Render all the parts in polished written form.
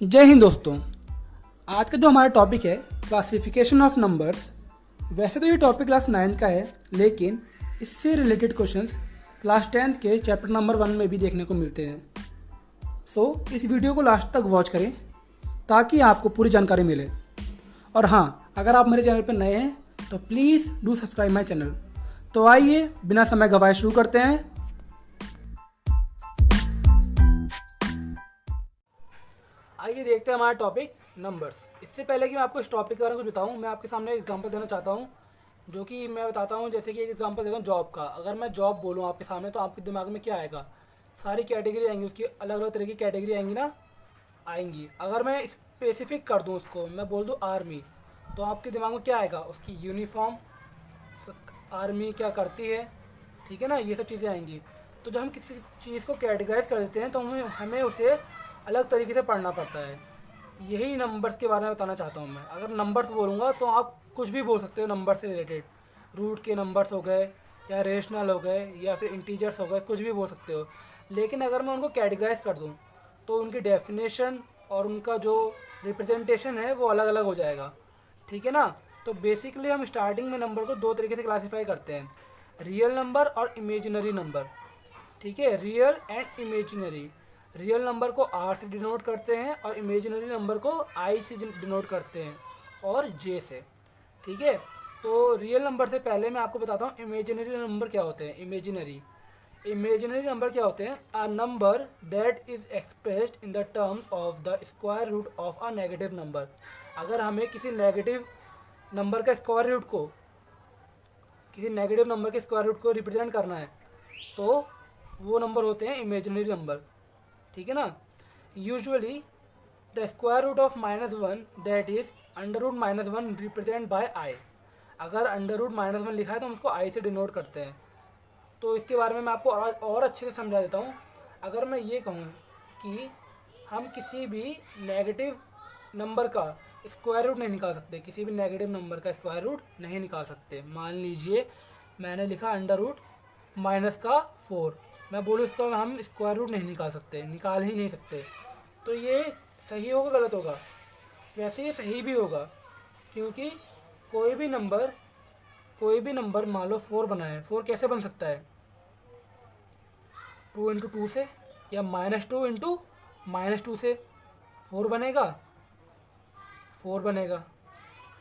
जय हिंद दोस्तों। आज का जो हमारा टॉपिक है क्लासिफिकेशन ऑफ नंबर्स। वैसे तो ये टॉपिक क्लास 9 का है, लेकिन इससे रिलेटेड क्वेश्चंस क्लास 10 के चैप्टर नंबर 1 में भी देखने को मिलते हैं। इस वीडियो को लास्ट तक वॉच करें ताकि आपको पूरी जानकारी मिले। और हाँ, अगर आप मेरे चैनल पर नए हैं तो please do subscribe my channel. तो आइए बिना समय गवाए शुरू करते हैं। आइए देखते हैं हमारा टॉपिक नंबर्स। इससे पहले कि मैं आपको इस टॉपिक के बारे में कुछ बताऊं, मैं आपके सामने एक एग्जांपल देना चाहता हूं, जो कि मैं बताता हूं। जैसे कि एक एग्जांपल देता हूं जॉब का। अगर मैं जॉब बोलूं आपके सामने तो आपके दिमाग में क्या आएगा? सारी कैटेगरी आएंगी, उसकी अलग अलग तरह की कैटेगरी आएंगी ना, आएंगी। अगर मैं स्पेसिफिक कर दूँ उसको, मैं बोल दूँ आर्मी, तो आपके दिमाग में क्या आएगा? उसकी यूनिफॉर्म, आर्मी क्या करती है, ठीक है ना, ये सब चीज़ें आएंगी। तो जब हम किसी चीज़ को कैटेगराइज कर देते हैं तो हमें उसे अलग तरीके से पढ़ना पड़ता है। यही नंबर्स के बारे में बताना चाहता हूँ मैं। अगर नंबर्स बोलूँगा तो आप कुछ भी बोल सकते हो नंबर से रिलेटेड। रूट के नंबर्स हो गए, या रेशनल हो गए, या फिर इंटीजर्स हो गए, कुछ भी बोल सकते हो। लेकिन अगर मैं उनको कैटेगराइज कर दूँ तो उनकी डेफिनेशन और उनका जो रिप्रेजेंटेशन है वो अलग अलग हो जाएगा, ठीक है ना। तो बेसिकली हम स्टार्टिंग में नंबर को दो तरीके से क्लासीफाई करते हैं, रियल नंबर और इमेजिनरी नंबर, ठीक है। Real and imaginary. Real number को आर से डिनोट करते हैं और इमेजिनरी नंबर को आई से डिनोट करते हैं और जे से, ठीक है। तो रियल नंबर से पहले मैं आपको बताता हूँ इमेजिनरी नंबर क्या होते हैं। इमेजिनरी नंबर क्या होते हैं? A number that is expressed in the term of the square root of a negative number. अगर हमें किसी नेगेटिव नंबर के स्क्वायर रूट को रिप्रेजेंट करना है तो वो नंबर होते हैं इमेजिनरी नंबर, ठीक है ना। Usually the square root of -1 that is √-1 represent by I. अगर √-1 लिखा है तो हम उसको आई से डिनोट करते हैं। तो इसके बारे में मैं आपको और अच्छे से समझा देता हूँ। अगर मैं ये कहूँ कि हम किसी भी नेगेटिव नंबर का स्क्वायर रूट नहीं निकाल सकते, किसी भी नेगेटिव नंबर का स्क्वायर रूट नहीं निकाल सकते। मान लीजिए मैंने लिखा √-4, मैं बोलूँ इसका हम स्क्वायर रूट नहीं निकाल सकते, निकाल ही नहीं सकते। तो ये सही होगा गलत होगा? वैसे ये सही भी होगा, क्योंकि कोई भी नंबर मान लो 4 बना है। 4 कैसे बन सकता है? 2 × 2 से, या -2 × -2 से 4 बनेगा। 4 बनेगा,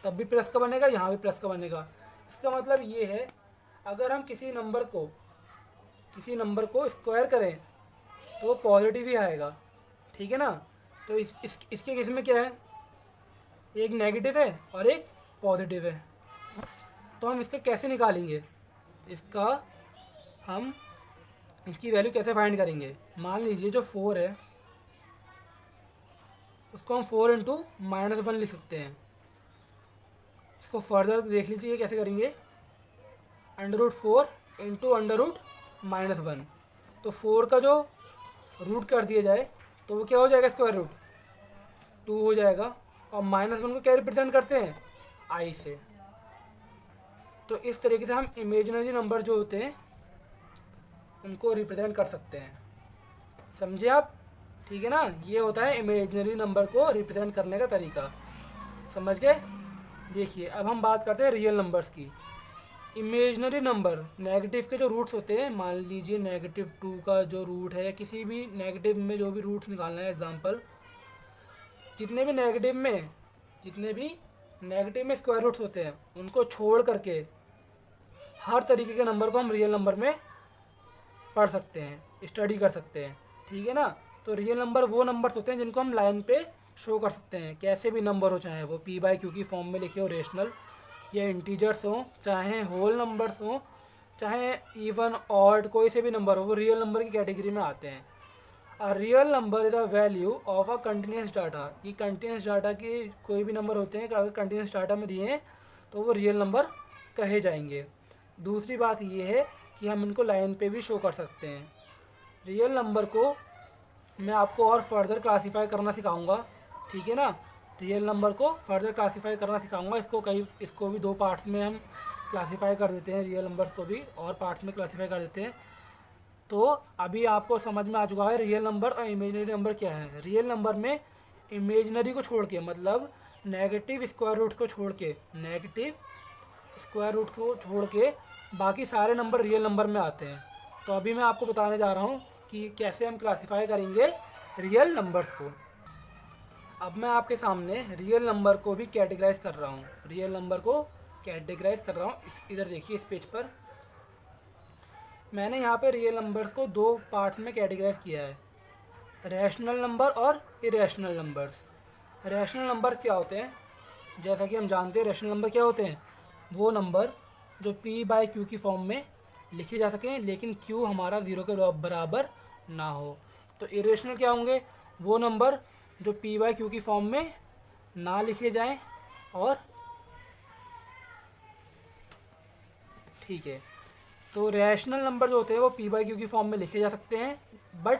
तब भी प्लस का बनेगा, यहाँ भी प्लस का बनेगा। इसका मतलब ये है, अगर हम किसी नंबर को स्क्वायर करें तो पॉजिटिव ही आएगा, ठीक है ना। तो इसके केस में क्या है? एक नेगेटिव है और एक पॉजिटिव है। तो हम इसका कैसे निकालेंगे? इसकी वैल्यू कैसे फाइंड करेंगे? मान लीजिए जो 4 है उसको हम 4 × -1 लिख सकते हैं। इसको फर्दर देख लीजिए कैसे करेंगे। √4 × √-1। तो 4 का जो रूट कर दिया जाए तो वो क्या हो जाएगा? स्क्वायर रूट 2 हो जाएगा। और -1 को क्या रिप्रेजेंट करते हैं? आई से। तो इस तरीके से हम इमेजिनरी नंबर जो होते हैं उनको रिप्रेजेंट कर सकते हैं। समझे आप? ठीक है ना। ये होता है इमेजिनरी नंबर को रिप्रेजेंट करने का तरीका। समझ गए? देखिए अब हम बात करते हैं रियल नंबर्स की। इमेजिनरी नंबर, नेगेटिव के जो रूट्स होते हैं, मान लीजिए -2 का जो रूट है, किसी भी नेगेटिव में जो भी रूट्स निकालना है, एग्जांपल जितने भी नेगेटिव में स्क्वायर रूट्स होते हैं उनको छोड़ करके हर तरीके के नंबर को हम रियल नंबर में पढ़ सकते हैं, स्टडी कर सकते हैं, ठीक है ना। तो रियल नंबर वो नंबर्स होते हैं जिनको हम लाइन पे शो कर सकते हैं, कैसे भी नंबर हो, चाहे वो p/q की फॉर्म में लिखे हो, रेशनल या इंटीजर्स हो, चाहे होल नंबर्स हो, चाहे इवन ऑड, कोई से भी नंबर हो, वो रियल नंबर की कैटेगरी में आते हैं। A real number is a value of a continuous data. ये कंटिन्यूस डाटा के कोई भी नंबर होते हैं, अगर कंटिन्यूस डाटा में दिए हैं तो वो रियल नंबर कहे जाएंगे। दूसरी बात ये है कि हम इनको लाइन पे भी शो कर सकते हैं। रियल नंबर को मैं आपको और फर्दर क्लासीफाई करना सिखाऊंगा, ठीक है ना। रियल नंबर को फर्दर क्लासीफाई करना सिखाऊंगा। इसको भी 2 पार्ट्स में हम क्लासीफाई कर देते हैं, रियल नंबर्स को भी और पार्ट्स में क्लासीफाई कर देते हैं। तो अभी आपको समझ में आ चुका है रियल नंबर और इमेजिनरी नंबर क्या है। रियल नंबर में इमेजिनरी को छोड़ के, मतलब नेगेटिव स्क्वायर रूट्स को छोड़ के, नेगेटिव स्क्वायर रूट्स को छोड़ के बाकी सारे नंबर रियल नंबर में आते हैं। तो अभी मैं आपको बताने जा रहा हूँ कि कैसे हम क्लासीफाई करेंगे रियल नंबर्स को। अब मैं आपके सामने रियल नंबर को भी कैटेगराइज कर रहा हूँ, रियल नंबर को कैटेगराइज कर रहा हूँ। इधर देखिए, इस पेज पर मैंने यहाँ पे रियल नंबर्स को दो पार्ट्स में कैटेगराइज किया है, रैशनल नंबर और इरेशनल नंबर्स। रैशनल नंबर क्या होते हैं? जैसा कि हम जानते हैं रैशनल नंबर क्या होते हैं, वो नंबर जो p/q की फॉर्म में लिखे जा सकें लेकिन q हमारा 0 के बराबर ना हो। तो इरेशनल क्या होंगे? वो नंबर जो p/q की फॉर्म में ना लिखे जाएं और ठीक है। तो रैशनल नंबर जो होते हैं वो p/q की फॉर्म में लिखे जा सकते हैं, बट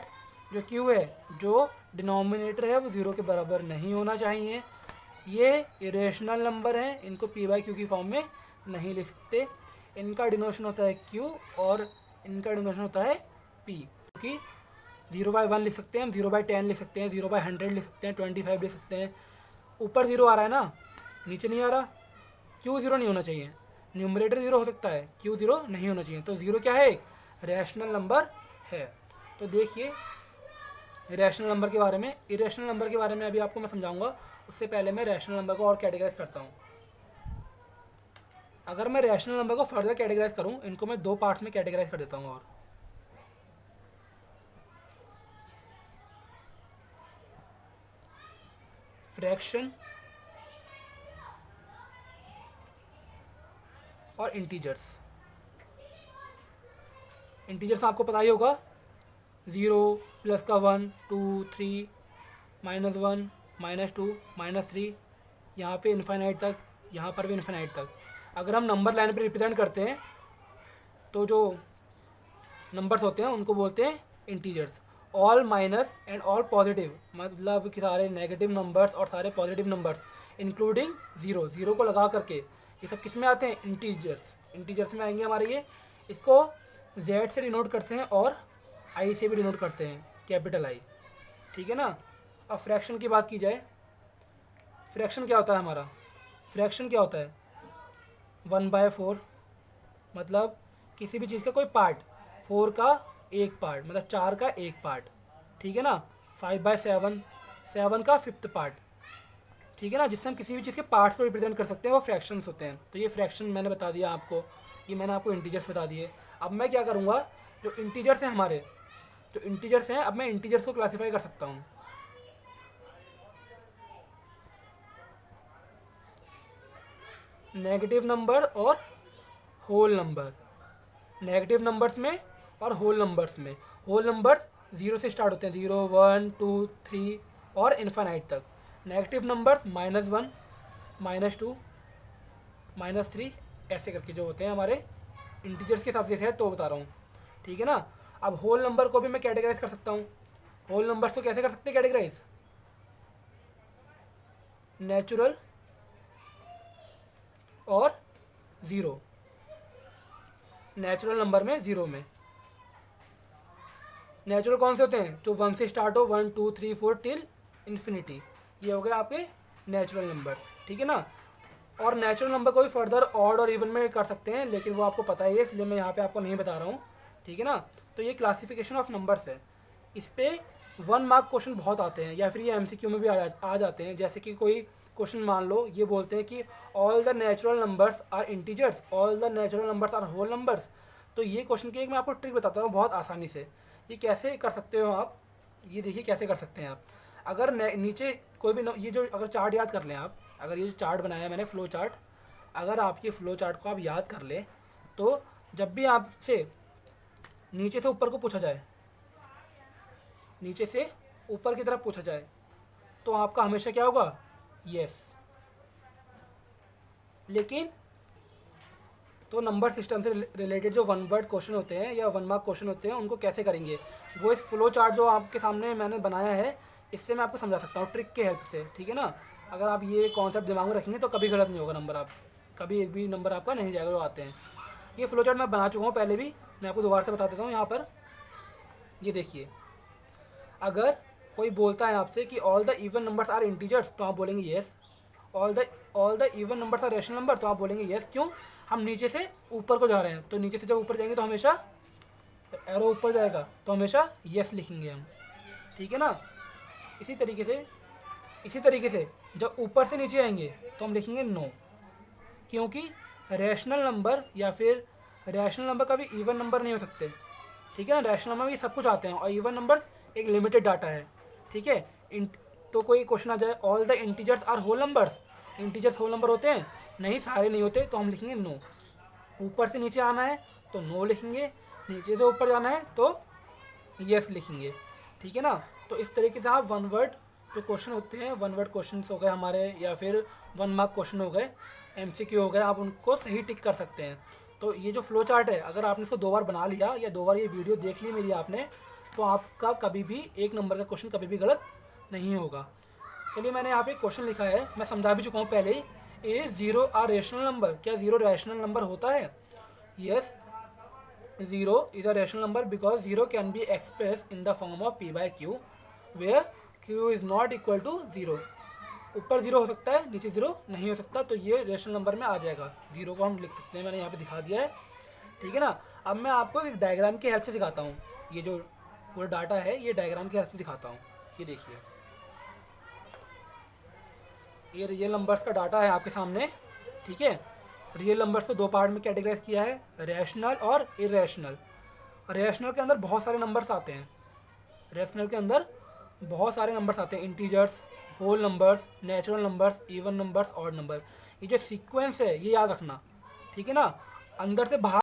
जो q है, जो डिनोमिनेटर है, वो 0 के बराबर नहीं होना चाहिए। ये इरेशनल नंबर हैं, इनको p/q की फॉर्म में नहीं लिख सकते। इनका डिनोशन होता है q और इनका डिनोशन होता है p, क्योंकि 0/1 लिख सकते हैं हम, 0/10 लिख सकते हैं, 0/100 लिख सकते हैं, 25 लिख सकते हैं। ऊपर 0 आ रहा है ना, नीचे नहीं आ रहा। q 0 नहीं होना चाहिए, न्यूमरेटर 0 हो सकता है, q 0 नहीं होना चाहिए। तो 0 क्या है? एक रैशनल नंबर है। तो देखिए रैशनल नंबर के बारे में, इरेशनल नंबर के बारे में अभी आपको मैं समझाऊंगा। उससे पहले मैं रैशनल नंबर को और कैटेगराइज करता हूँ। अगर मैं रैशनल नंबर को फर्दर कैटेगराइज करूँ, इनको मैं दो पार्ट्स में कैटेगराइज कर देता हूँ और फ्रैक्शन और इंटीजर्स। इंटीजर्स आपको पता ही होगा, 0 प्लस का 1 2 3 -1 -2 -3, यहाँ पे इन्फाइनाइट तक, यहाँ पर भी इन्फाइनाइट तक। अगर हम नंबर लाइन पे रिप्रेजेंट करते हैं तो जो नंबर्स होते हैं उनको बोलते हैं integers. All minus and all positive, मतलब कि सारे नेगेटिव नंबर्स और सारे पॉजिटिव नंबर्स इंक्लूडिंग 0, 0 को लगा करके, ये सब किस में आते हैं? इंटीजर्स। इंटीजर्स में आएंगे हमारे ये। इसको z से डिनोट करते हैं और i से भी डिनोट करते हैं, कैपिटल I, ठीक है ना। अब फ्रैक्शन की बात की जाए, फ्रैक्शन क्या होता है हमारा? फ्रैक्शन क्या होता है? 1/4, मतलब किसी भी चीज़ का कोई पार्ट, 4 का एक पार्ट, मतलब 4 का एक पार्ट, ठीक है ना। 5/7, 7 का 5th पार्ट, ठीक है ना। जिससे हम किसी भी चीज़ के पार्ट्स को रिप्रेजेंट कर सकते हैं, वो फ्रैक्शंस होते हैं। तो ये फ्रैक्शन मैंने बता दिया आपको, ये मैंने आपको इंटीजर्स बता दिए। अब मैं क्या करूँगा, जो इंटीजर्स हैं हमारे, जो इंटीजर्स हैं, अब मैं इंटीजर्स को क्लासीफाई कर सकता हूँ। नेगेटिव नंबर और होल नंबर, नेगेटिव नंबर्स में और होल नंबर्स में। होल नंबर्स 0 से स्टार्ट होते हैं, 0 1 2 3 और इन्फाइनाइट तक। नेगेटिव नंबर्स -1 -2 -3 ऐसे करके जो होते हैं हमारे इंटीजर्स के हिसाब से है, तो बता रहा हूँ, ठीक है ना। अब होल नंबर को भी मैं कैटेगराइज कर सकता हूँ। होल नंबर्स को कैसे कर सकते हैं कैटेगराइज? नेचुरल और 0। नेचुरल नंबर में 0 में, नेचुरल कौन से होते हैं? जो 1 से स्टार्ट हो, 1 2 3 4 टिल इन्फिनिटी, ये हो गए आपके नेचुरल नंबर्स, ठीक है ना। और नेचुरल नंबर को भी फर्दर ऑड और इवन में कर सकते हैं, लेकिन वो आपको पता ही है, इसलिए मैं यहाँ पे आपको नहीं बता रहा हूँ, ठीक है ना। तो ये क्लासिफिकेशन ऑफ नंबर्स है। इस पर 1 मार्क क्वेश्चन बहुत आते हैं, या फिर ये MCQ में भी आ जाते हैं। जैसे कि कोई क्वेश्चन मान लो, ये बोलते हैं कि all the natural numbers are integers, all the natural numbers are whole numbers. तो ये क्वेश्चन की एक मैं आपको ट्रिक बताता हूँ बहुत आसानी से। ये कैसे कर सकते हो आप, ये देखिए कैसे कर सकते हैं आप। अगर नीचे कोई भी ये जो, अगर चार्ट याद कर लें आप, अगर ये जो चार्ट बनाया है मैंने, फ्लो चार्ट, अगर आप ये फ्लो चार्ट को आप याद कर लें, तो जब भी आपसे नीचे से ऊपर को पूछा जाए, नीचे से ऊपर की तरफ पूछा जाए, तो आपका हमेशा क्या होगा? यस। लेकिन तो नंबर सिस्टम से रिलेटेड जो 1 वर्ड क्वेश्चन होते हैं या 1 मार्क क्वेश्चन होते हैं, उनको कैसे करेंगे, वो इस फ्लो चार्ट जो आपके सामने मैंने बनाया है, इससे मैं आपको समझा सकता हूँ ट्रिक के हेल्प से, ठीक है ना। अगर आप ये कॉन्सेप्ट दिमाग में रखेंगे तो कभी गलत नहीं होगा नंबर, आप कभी एक भी नंबर आपका नहीं जाएगा जो आते हैं। ये फ्लो चार्ट मैं बना चुका हूँ पहले भी, मैं आपको दोबारा से बता देता हूँ। यहाँ पर ये देखिए, अगर कोई बोलता है आपसे कि all the even numbers are integers, तो आप बोलेंगे yes. All the even numbers are rational number, तो आप बोलेंगे येस। क्यों? हम नीचे से ऊपर को जा रहे हैं, तो नीचे से जब ऊपर जाएंगे तो हमेशा एरो ऊपर जाएगा, तो हमेशा येस लिखेंगे हम, ठीक है ना। इसी तरीके से जब ऊपर से नीचे आएंगे तो हम लिखेंगे नो, क्योंकि रैशनल नंबर या फिर रैशनल नंबर कभी इवन नंबर नहीं हो सकते, ठीक है ना। रैशनल नंबर में सब कुछ आते हैं और इवन नंबर एक लिमिटेड डाटा है, ठीक है। तो कोई क्वेश्चन आ जाए all the integers are whole numbers, integers whole number होते हैं? नहीं, सारे नहीं होते, तो हम लिखेंगे नो। ऊपर से नीचे आना है तो नो लिखेंगे, नीचे से ऊपर जाना है तो यस लिखेंगे, ठीक है ना। तो इस तरीके से आप वन वर्ड जो क्वेश्चन होते हैं, वन वर्ड क्वेश्चन हो गए हमारे, या फिर वन मार्क क्वेश्चन हो गए, एमसीक्यू हो गए, आप उनको सही टिक कर सकते हैं। तो ये जो फ्लो चार्ट है, अगर आपने इसको 2 बार बना लिया या 2 बार ये वीडियो देख ली मेरी आपने, तो आपका कभी भी 1 नंबर का क्वेश्चन कभी भी गलत नहीं होगा। चलिए, मैंने यहाँ पे क्वेश्चन लिखा है, मैं समझा भी चुका हूँ पहले ही। Is 0 a rational number? क्या 0 रैशनल नंबर होता है? Yes, 0 is a rational number because 0 can be expressed in the form of p by q where q is not equal to 0। ऊपर 0 हो सकता है, नीचे 0 नहीं हो सकता, तो ये रेशनल नंबर में आ जाएगा। 0 को हम लिख सकते हैं, मैंने यहाँ पे दिखा दिया है, ठीक है ना। अब मैं आपको एक डायग्राम की हेल्प से सिखाता हूँ। ये जो पूरा डाटा है, ये डायग्राम की हेल्प से दिखाता हूँ। ये देखिए, ये रियल नंबर्स का डाटा है आपके सामने, ठीक है। रियल नंबर्स को 2 पार्ट में कैटेगराइज किया है, रैशनल और इरेशनल। रैशनल के अंदर बहुत सारे नंबर्स आते हैं, रैशनल के अंदर बहुत सारे नंबर्स आते हैं, integers, whole numbers, natural numbers, even numbers, odd number. ये जो सीक्वेंस है ये याद रखना, ठीक है ना। अंदर से बाहर